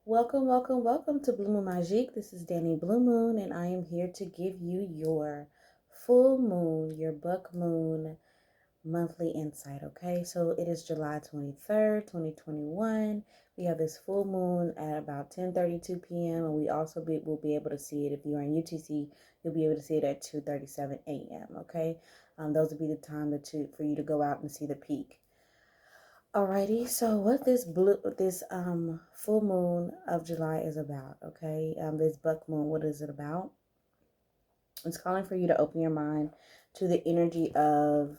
Welcome, welcome, welcome to BlueMoon MaJíque. This is Danny BlueMoon, and I am here to give you your full moon, your buck moon monthly insight. Okay, so it is July 23rd, 2021. We have this full moon at about 10:32 p.m., and we also will be able to see it if you are in UTC. You'll be able to see it at 2:37 a.m. Okay, those will be the time for you to go out and see the peak. Alrighty, so what this full moon of July is about, okay? This buck moon, what is it about? It's calling for you to open your mind to the energy of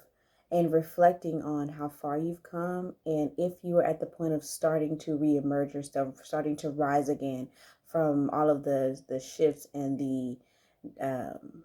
and reflecting on how far you've come, and if you are at the point of starting to reemerge yourself, starting to rise again from all of the shifts and um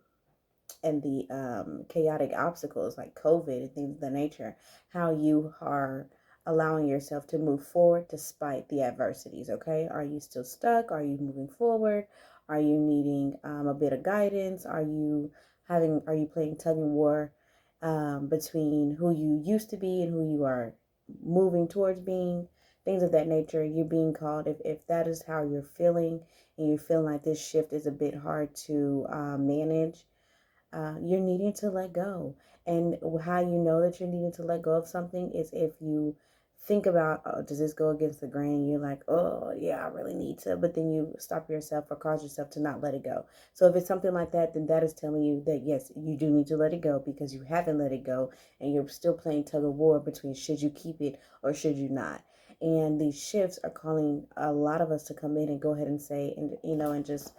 the chaotic obstacles like COVID and things of that nature, how you are allowing yourself to move forward despite the adversities. Okay, are you still stuck? Are you moving forward? Are you needing a bit of guidance? Are you playing tug and war between who you used to be and who you are moving towards being? Things of that nature. You're being called, if that is how you're feeling, and you're feeling like this shift is a bit hard to manage. You're needing to let go. And how you know that you're needing to let go of something is if you think about, oh, does this go against the grain? You're like, oh, yeah, I really need to. But then you stop yourself or cause yourself to not let it go. So if it's something like that, then that is telling you that, yes, you do need to let it go because you haven't let it go. And you're still playing tug of war between should you keep it or should you not. And these shifts are calling a lot of us to come in and go ahead and say, and just,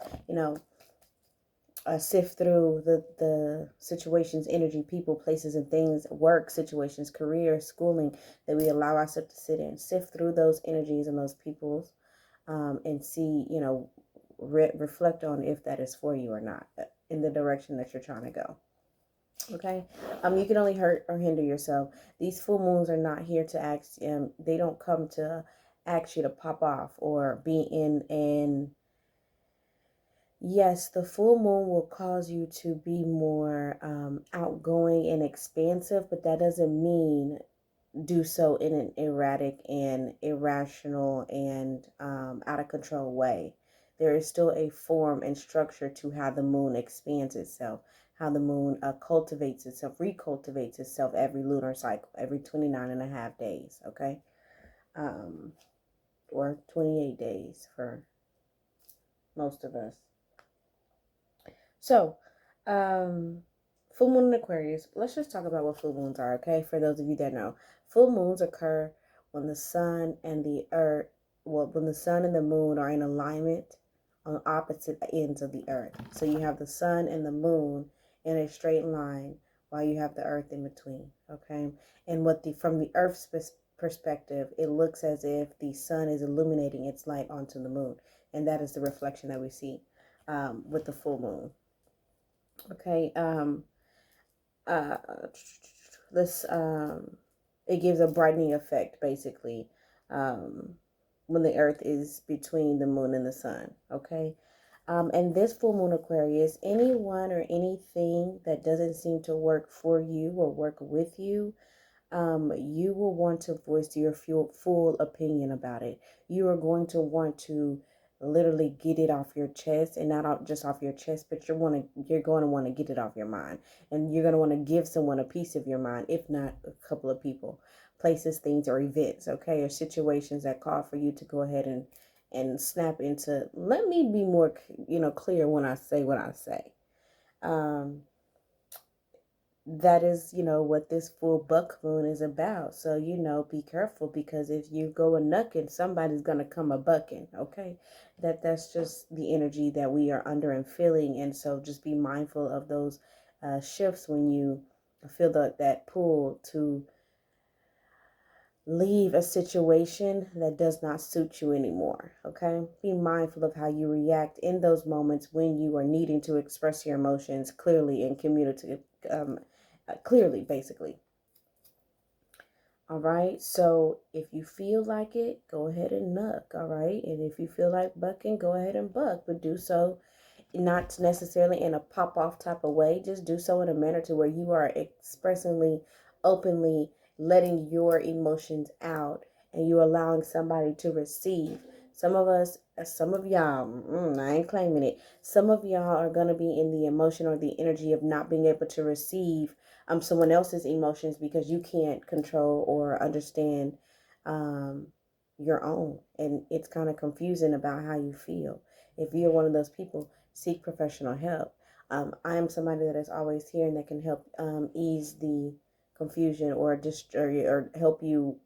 sift through the situations, energy, people, places, and things, work situations, career, schooling, that we allow ourselves to sit in, sift through those energies and those peoples, and see, reflect on if that is for you or not in the direction that you're trying to go. Okay, you can only hurt or hinder yourself. These full moons are not here to ask. They don't come to ask you to pop off or be in. Yes, the full moon will cause you to be more outgoing and expansive, but that doesn't mean do so in an erratic and irrational and out of control way. There is still a form and structure to how the moon expands itself, how the moon cultivates itself, recultivates itself every lunar cycle, every 29 and a half days, okay? Or 28 days for most of us. So, full moon in Aquarius. Let's just talk about what full moons are, okay? For those of you that know, full moons occur when the sun and the earth, when the sun and the moon are in alignment on opposite ends of the earth. So you have the sun and the moon in a straight line while you have the earth in between, okay? And from the earth's perspective, it looks as if the sun is illuminating its light onto the moon. And that is the reflection that we see with the full moon. Okay, uh, this it gives a brightening effect basically when the earth is between the moon and the sun. Okay, and this full moon Aquarius, anyone or anything that doesn't seem to work for you or work with you, you will want to voice your full opinion about it. You are going to want to literally get it off your chest, and not just off your chest, but you're going to want to get it off your mind, and you're going to want to give someone a piece of your mind, if not a couple of people, places, things, or events, okay, or situations that call for you to go ahead and snap into, let me be more clear when I say what I say. That is, what this full buck moon is about. So, be careful, because if you go a knucking, somebody's going to come a bucking. Okay. That's just the energy that we are under and feeling. And so just be mindful of those shifts when you feel that pull to leave a situation that does not suit you anymore. Okay. Be mindful of how you react in those moments when you are needing to express your emotions clearly and communicate clearly, basically. All right. So if you feel like it, go ahead and knuck. All right. And if you feel like bucking, go ahead and buck, but do so not necessarily in a pop off type of way. Just do so in a manner to where you are expressingly, openly letting your emotions out, and you're allowing somebody to receive Some of us, some of y'all, I ain't claiming it. Some of y'all are going to be in the emotion or the energy of not being able to receive someone else's emotions because you can't control or understand um, your own. And it's kind of confusing about how you feel. If you're one of those people, seek professional help. I am somebody that is always here and that can help ease the confusion or help you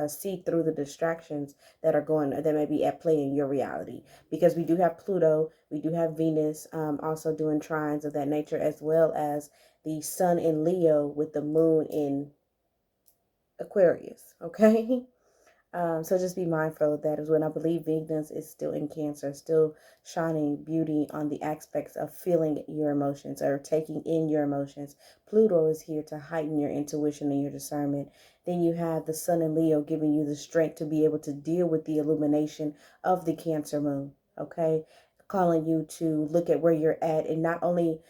see through the distractions that may be at play in your reality, because we do have Pluto, we do have Venus also doing trines of that nature, as well as the sun in Leo with the moon in Aquarius. Okay. So just be mindful of that as well. I believe Venus is still in Cancer, still shining beauty on the aspects of feeling your emotions or taking in your emotions. Pluto is here to heighten your intuition and your discernment. Then you have the Sun in Leo giving you the strength to be able to deal with the illumination of the Cancer moon. Okay, calling you to look at where you're at and not only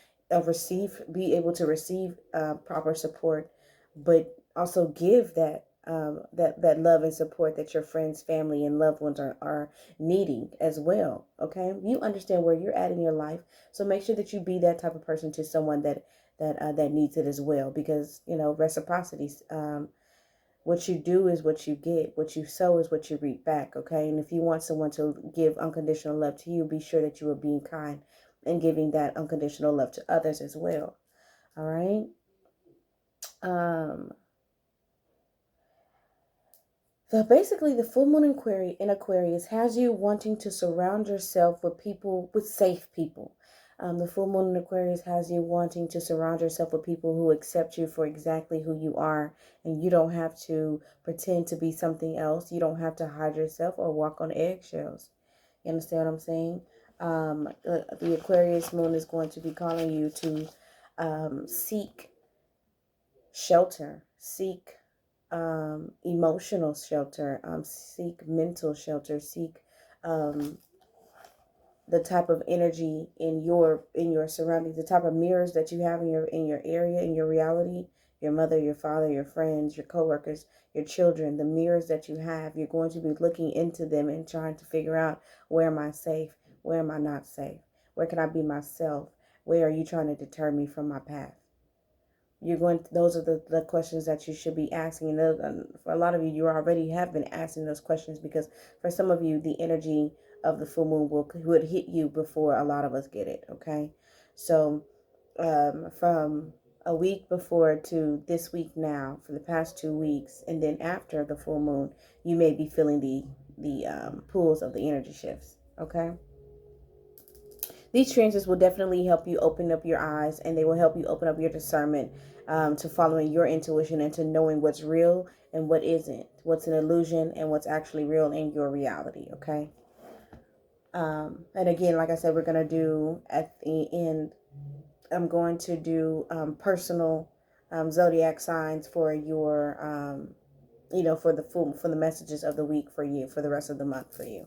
be able to receive proper support, but also give that love and support that your friends, family, and loved ones are needing as well. Okay, you understand where you're at in your life, so make sure that you be that type of person to someone that needs it as well, because reciprocity. What you do is what you get. What you sow is what you reap back. Okay, and if you want someone to give unconditional love to you, be sure that you are being kind and giving that unconditional love to others as well. All right. Um, So basically, the full moon in Aquarius has you wanting to surround yourself with people, with safe people. The full moon in Aquarius has you wanting to surround yourself with people who accept you for exactly who you are, and you don't have to pretend to be something else. You don't have to hide yourself or walk on eggshells. You understand what I'm saying? The Aquarius moon is going to be calling you to seek shelter, seek emotional shelter, seek mental shelter, seek um, the type of energy in your surroundings, the type of mirrors that you have in your area, in your reality, your mother, your father, your friends, your coworkers, your children, the mirrors that you have. You're going to be looking into them and trying to figure out, where am I safe? Where am I not safe? Where can I be myself? Where are you trying to deter me from my path? Those are the questions that you should be asking. And for a lot of you, you already have been asking those questions, because for some of you, the energy of the full moon would hit you before a lot of us get it. Okay. So from a week before to this week now, for the past 2 weeks, and then after the full moon, you may be feeling the pulls of the energy shifts. Okay. These transits will definitely help you open up your eyes, and they will help you open up your discernment to following your intuition and to knowing what's real and what isn't, what's an illusion and what's actually real in your reality. Okay. And again, like I said, we're going to do at the end, I'm going to do personal zodiac signs for your, for the messages of the week for you, for the rest of the month for you.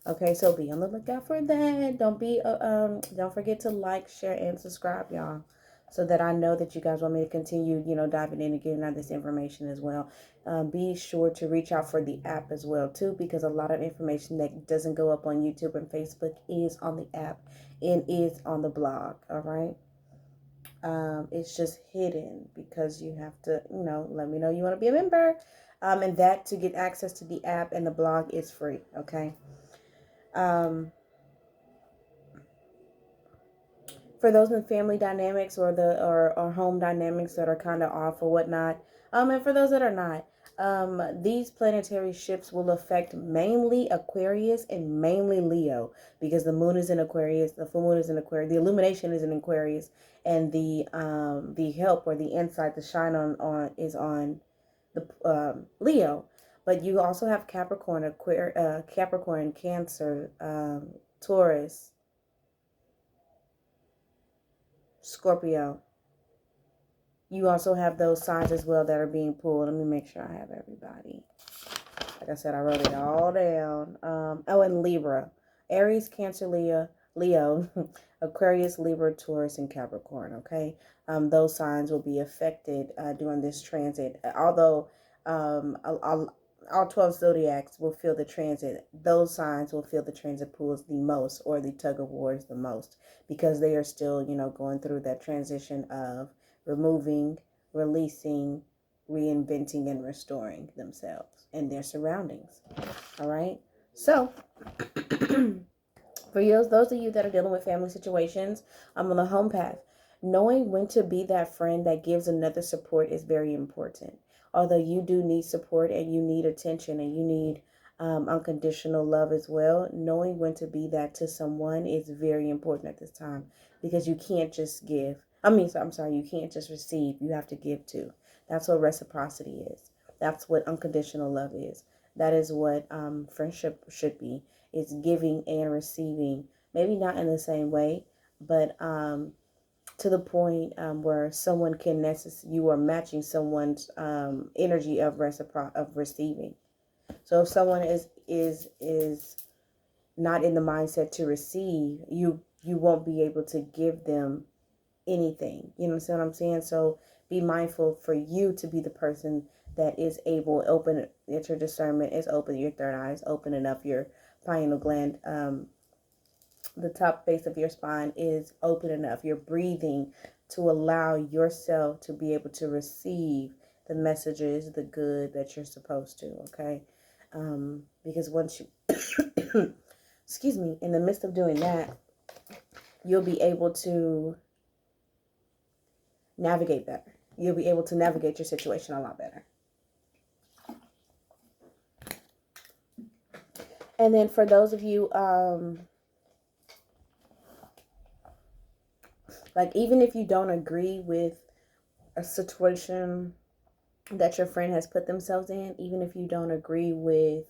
Okay, so be on the lookout for that. Don't forget to like, share, and subscribe, y'all, so that I know that you guys want me to continue, diving in and getting out this information as well. Be sure to reach out for the app as well, too, because a lot of information that doesn't go up on YouTube and Facebook is on the app and is on the blog. All right. It's just hidden because you have to, let me know you want to be a member. And that, to get access to the app and the blog, is free. Okay. For those in family dynamics or home dynamics that are kind of off or whatnot, and for those that are not, these planetary shifts will affect mainly Aquarius and mainly Leo, because the moon is in Aquarius, the full moon is in Aquarius, the illumination is in Aquarius, and the help or the insight, the shine on is on the Leo. But you also have Capricorn, Capricorn, Cancer, Taurus, Scorpio. You also have those signs as well that are being pulled. Let me make sure I have everybody. Like I said, I wrote it all down. And Libra. Aries, Cancer, Leo, Aquarius, Libra, Taurus, and Capricorn. Okay. Those signs will be affected during this transit. Although all 12 zodiacs will feel the transit. Those signs will feel the transit pulls the most, or the tug of wars the most, because they are still, going through that transition of removing, releasing, reinventing, and restoring themselves and their surroundings. All right. So, for you, those of you that are dealing with family situations, I'm on the home path. Knowing when to be that friend that gives another support is very important. Although you do need support and you need attention and you need unconditional love as well, knowing when to be that to someone is very important at this time, because you can't just give. I'm sorry, you can't just receive. You have to give too. That's what reciprocity is. That's what unconditional love is. That is what friendship should be. It's giving and receiving. Maybe not in the same way, but to the point where someone can you are matching someone's energy of receiving. So if someone is not in the mindset to receive, you won't be able to give them anything. You know what I'm saying? So be mindful for you to be the person that is able, open, that your discernment is open, your third eye is open enough, your pineal gland, the top base of your spine is open enough, you're breathing to allow yourself to be able to receive the messages, the good that you're supposed to, okay? Because once you, excuse me, in the midst of doing that, you'll be able to navigate better. You'll be able to navigate your situation a lot better. And then for those of you, like, even if you don't agree with a situation that your friend has put themselves in, even if you don't agree with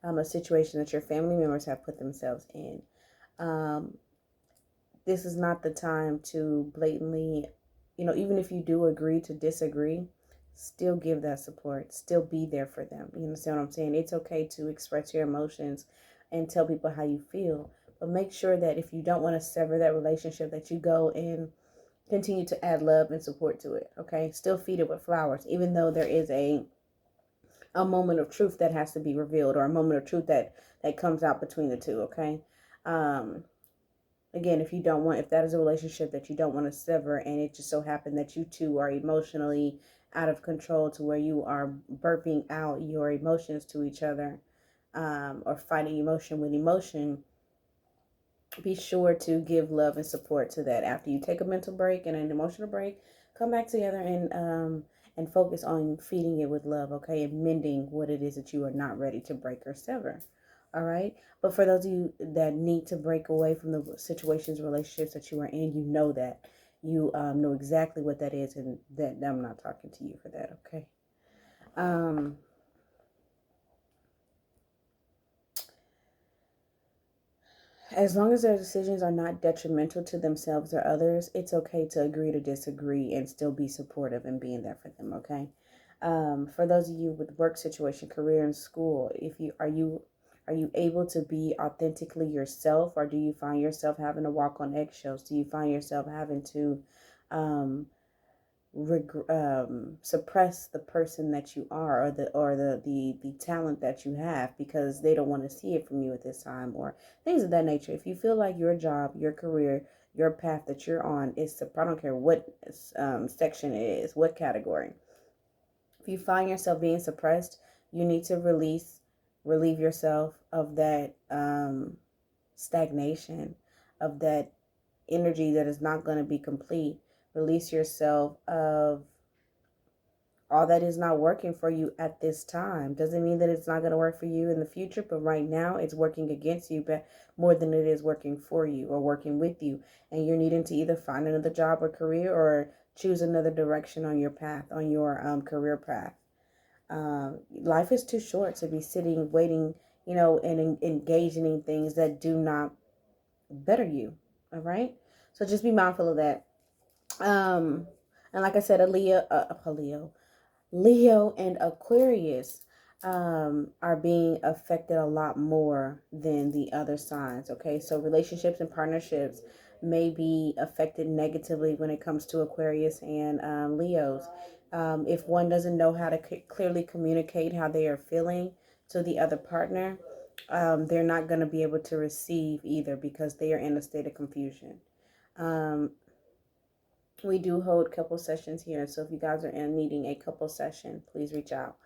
a situation that your family members have put themselves in, this is not the time to blatantly, even if you do agree to disagree, still give that support, still be there for them. You understand what I'm saying? It's okay to express your emotions and tell people how you feel, but make sure that if you don't want to sever that relationship, that you go and continue to add love and support to it. Okay, still feed it with flowers, even though there is a moment of truth that has to be revealed, or a moment of truth that comes out between the two. Okay. Again, if that is a relationship that you don't want to sever, and it just so happened that you two are emotionally out of control to where you are burping out your emotions to each other, or fighting emotion with emotion, be sure to give love and support to that. After you take a mental break and an emotional break, come back together and focus on feeding it with love, okay, and mending what it is that you are not ready to break or sever. All right. But for those of you that need to break away from the situations, relationships that you are in, you know that. You know exactly what that is, and that I'm not talking to you for that, okay? As long as their decisions are not detrimental to themselves or others, it's okay to agree to disagree and still be supportive and being there for them, okay? For those of you with work situation, career, and school, are you able to be authentically yourself, or do you find yourself having to walk on eggshells? Do you find yourself having to suppress the person that you are, or the talent that you have, because they don't want to see it from you at this time, or things of that nature? If you feel like your job, your career, your path that you're on is, I don't care what section it is, what category. If you find yourself being suppressed, you need to relieve yourself of that stagnation, of that energy that is not going to be complete. Release yourself of all that is not working for you at this time. Doesn't mean that it's not going to work for you in the future, but right now it's working against you, but more than it is working for you or working with you. And you're needing to either find another job or career, or choose another direction on your path, on your career path. Life is too short to be sitting, waiting, and engaging in things that do not better you. All right. So just be mindful of that. And like I said, Leo and Aquarius are being affected a lot more than the other signs. Okay, so relationships and partnerships may be affected negatively when it comes to Aquarius and Leos, If one doesn't know how to clearly communicate how they are feeling to the other partner, they're not going to be able to receive either, because they are in a state of confusion. We do hold couple sessions here, so if you guys are needing a couple session, please reach out.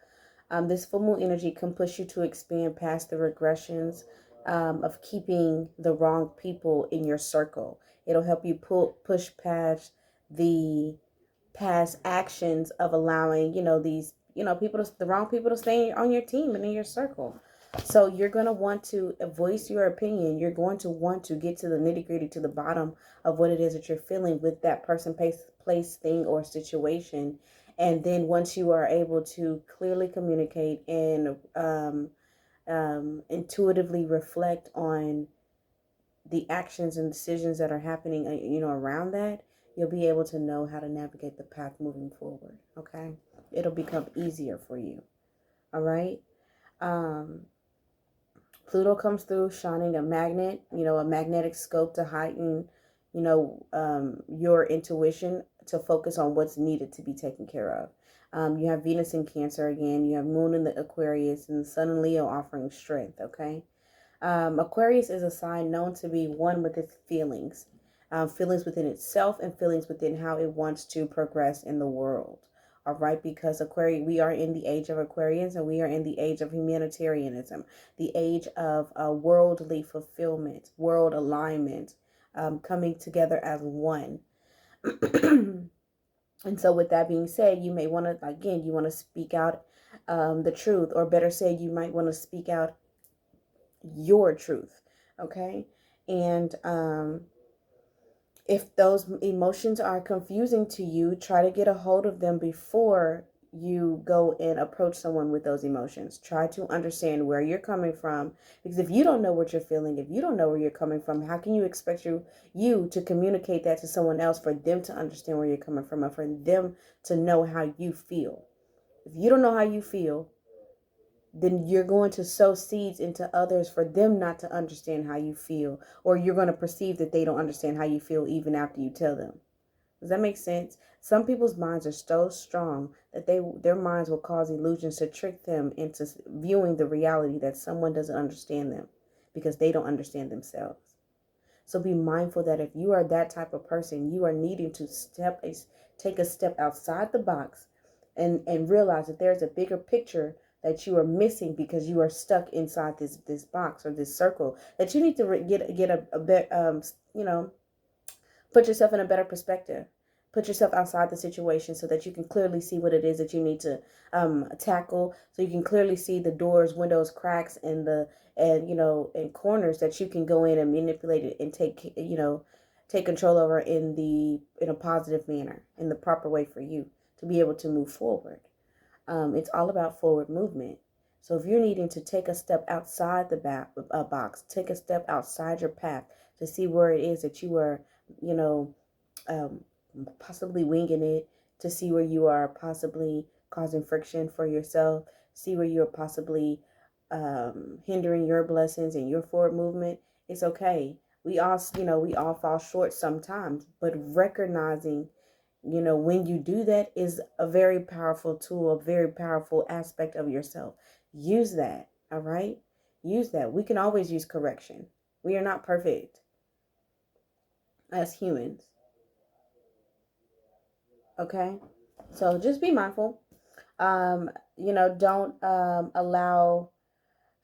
This full moon energy can push you to expand past the regressions of keeping the wrong people in your circle. It'll help you push past the past actions of allowing, these, people, the wrong people to stay on your team and in your circle. So you're going to want to voice your opinion. You're going to want to get to the nitty gritty, to the bottom of what it is that you're feeling with that person, place, thing, or situation. And then once you are able to clearly communicate and intuitively reflect on the actions and decisions that are happening, around that, you'll be able to know how to navigate the path moving forward. Okay. It'll become easier for you. All right. Pluto comes through shining a magnet, a magnetic scope to heighten, your intuition, to focus on what's needed to be taken care of. You have Venus in Cancer again. You have Moon in the Aquarius, and the Sun in Leo offering strength. Okay. Aquarius is a sign known to be one with its feelings, feelings within itself and feelings within how it wants to progress in the world. All right, because Aquarius, we are in the age of Aquarians, and we are in the age of humanitarianism, the age of worldly fulfillment, world alignment, coming together as one. And so with that being said, you may want to, again, you want to speak out the truth, or better said, you might want to speak out your truth. Okay. And if those emotions are confusing to you, try to get a hold of them before you go and approach someone with those emotions. Try to understand where you're coming from, because if you don't know what you're feeling, if you don't know where you're coming from, how can you expect you to communicate that to someone else, for them to understand where you're coming from, and for them to know how you feel? If you don't know how you feel, then you're going to sow seeds into others for them not to understand how you feel, or you're going to perceive that they don't understand how you feel even after you tell them. Does that make sense? Some people's minds are so strong that their minds will cause illusions to trick them into viewing the reality that someone doesn't understand them, because they don't understand themselves. So be mindful that if you are that type of person, you are needing to take a step outside the box and realize that there's a bigger picture that you are missing, because you are stuck inside this box or this circle, that you need to get a bit, put yourself in a better perspective. Put yourself outside the situation so that you can clearly see what it is that you need to tackle. So you can clearly see the doors, windows, cracks, and and corners that you can go in and manipulate it and take control over in a positive manner, in the proper way for you to be able to move forward. It's all about forward movement. So if you're needing to take a step outside the box, take a step outside your path to see where it is that you are, possibly winging it, to see where you are possibly causing friction for yourself, see where you're possibly hindering your blessings and your forward movement, it's okay. We all fall short sometimes, but recognizing, when you do that, is a very powerful tool, a very powerful aspect of yourself. Use that. All right. Use that. We can always use correction. We are not perfect as humans. Okay. So just be mindful. Don't allow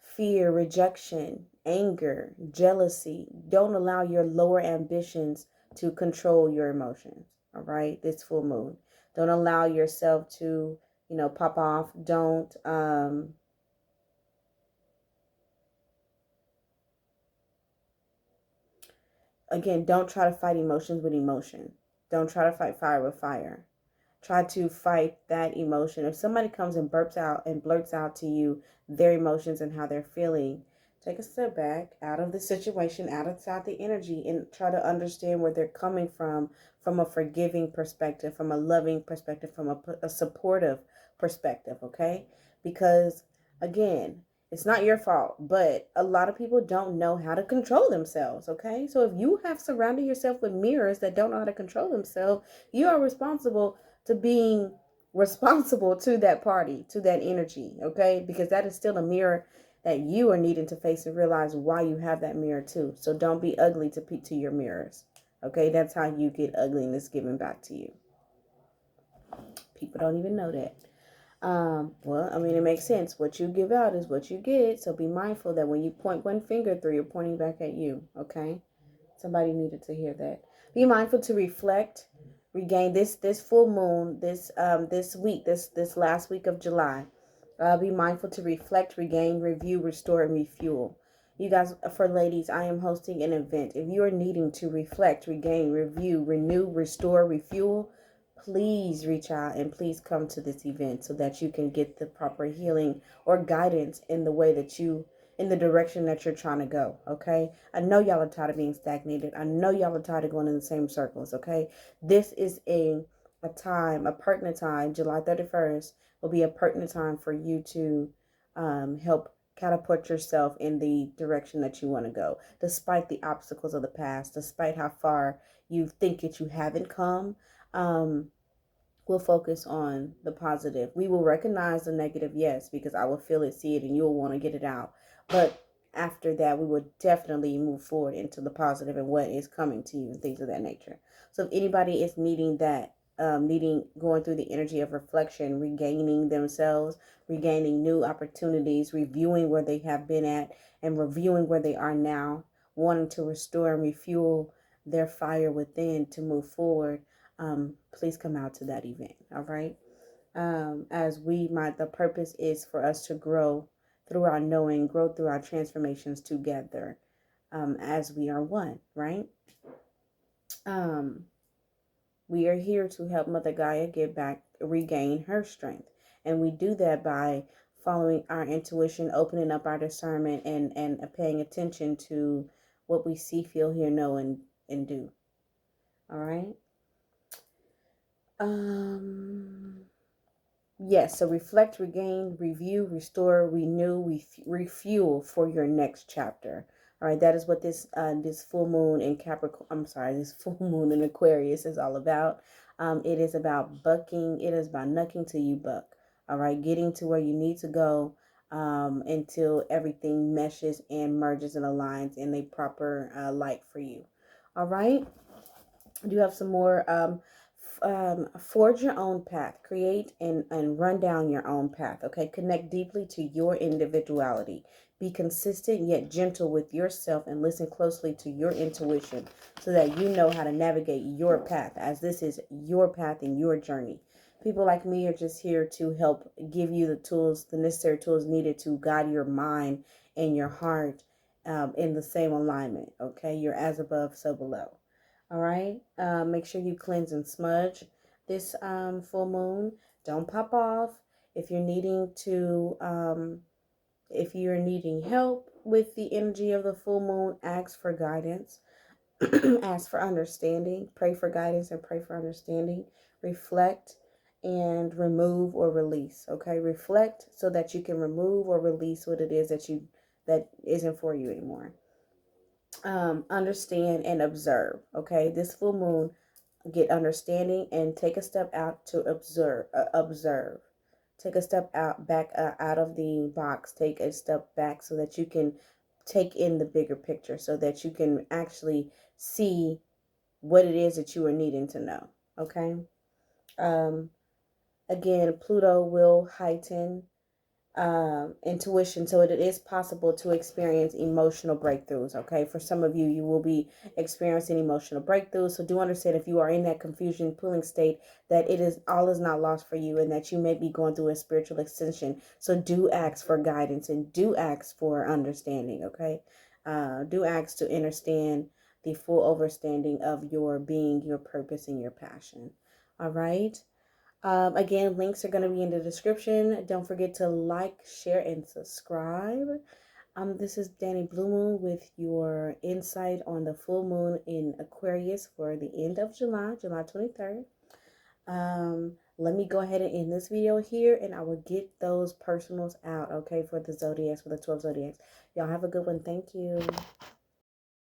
fear, rejection, anger, jealousy. Don't allow your lower ambitions to control your emotions. All right. This full moon. Don't allow yourself to, pop off. Don't, again, don't try to fight emotions with emotion. Don't try to fight fire with fire. Try to fight that emotion. If somebody comes and blurts out to you their emotions and how they're feeling, take a step back out of the situation, outside the energy, and try to understand where they're coming from a forgiving perspective, from a loving perspective, from a supportive perspective, okay? Because, again, it's not your fault, but a lot of people don't know how to control themselves, okay? So if you have surrounded yourself with mirrors that don't know how to control themselves, you are responsible to being responsible to that party, to that energy, okay? Because that is still a mirror that you are needing to face and realize why you have that mirror too. So don't be ugly to peek to your mirrors, okay? That's how you get ugliness given back to you. People don't even know that. Well, I mean, it makes sense. What you give out is what you get. So be mindful that when you point one finger through, you're pointing back at you, okay? Somebody needed to hear that. Be mindful to reflect, regain this full moon, this week, this last week of July. Be mindful to reflect, regain, review, restore, and refuel. You guys, for ladies, I am hosting an event. If you are needing to reflect, regain, review, renew, restore, refuel, please reach out and please come to this event so that you can get the proper healing or guidance in the way that in the direction that you're trying to go, okay? I know y'all are tired of being stagnated. I know y'all are tired of going in the same circles, okay? This is a pertinent time. July 31st will be a pertinent time for you to help catapult yourself in the direction that you want to go, despite the obstacles of the past, despite how far you think that you haven't come. We'll focus on the positive. We will recognize the negative, yes, because I will feel it, see it, and you'll want to get it out. But after that, we will definitely move forward into the positive and what is coming to you and things of that nature. So if anybody is needing that, going through the energy of reflection, regaining themselves, regaining new opportunities, reviewing where they have been at, and reviewing where they are now, wanting to restore and refuel their fire within to move forward, please come out to that event. All right. The purpose is for us to grow through our knowing, grow through our transformations together, as we are one, right? We are here to help Mother Gaia regain her strength. And we do that by following our intuition, opening up our discernment, and paying attention to what we see, feel, hear, know, and do. All right. Yes, so reflect, regain, review, restore, renew, refuel for your next chapter. All right, that is what this full moon in this full moon in Aquarius is all about. It is about bucking. It is about knucking till you buck. All right, getting to where you need to go until everything meshes and merges and aligns in a proper light for you. All right. I do have some more. Forge your own path. Create and run down your own path. Okay. Connect deeply to your individuality. Be consistent yet gentle with yourself and listen closely to your intuition so that you know how to navigate your path, as this is your path and your journey. People like me are just here to help give you the tools, the necessary tools needed to guide your mind and your heart in the same alignment. Okay. You're as above, so below. All right. Make sure you cleanse and smudge this full moon. Don't pop off. If you're needing help with the energy of the full moon, ask for guidance. Ask for understanding. Pray for guidance and pray for understanding. Reflect and remove or release. Okay. Reflect so that you can remove or release what it is that isn't for you anymore. Understand and observe. Okay, this full moon, get understanding and take a step out to observe. Take a step back out of the box. Take a step back so that you can take in the bigger picture, so that you can actually see what it is that you are needing to know. Okay. Again, Pluto will heighten intuition, so it is possible to experience emotional breakthroughs. Okay, for some of you, you will be experiencing emotional breakthroughs. So do understand, if you are in that confusion pulling state, that all is not lost for you, and that you may be going through a spiritual ascension. So do ask for guidance and do ask for understanding. Okay, do ask to understand the full understanding of your being, your purpose, and your passion. All right. Again, links are going to be in the description. Don't forget to like, share, and subscribe. This is Danny Blue Moon with your insight on the full moon in Aquarius for the end of July, July 23rd. Let me go ahead and end this video here, and I will get those personals out, okay, for the zodiacs, for the 12 zodiacs. Y'all have a good one. Thank you.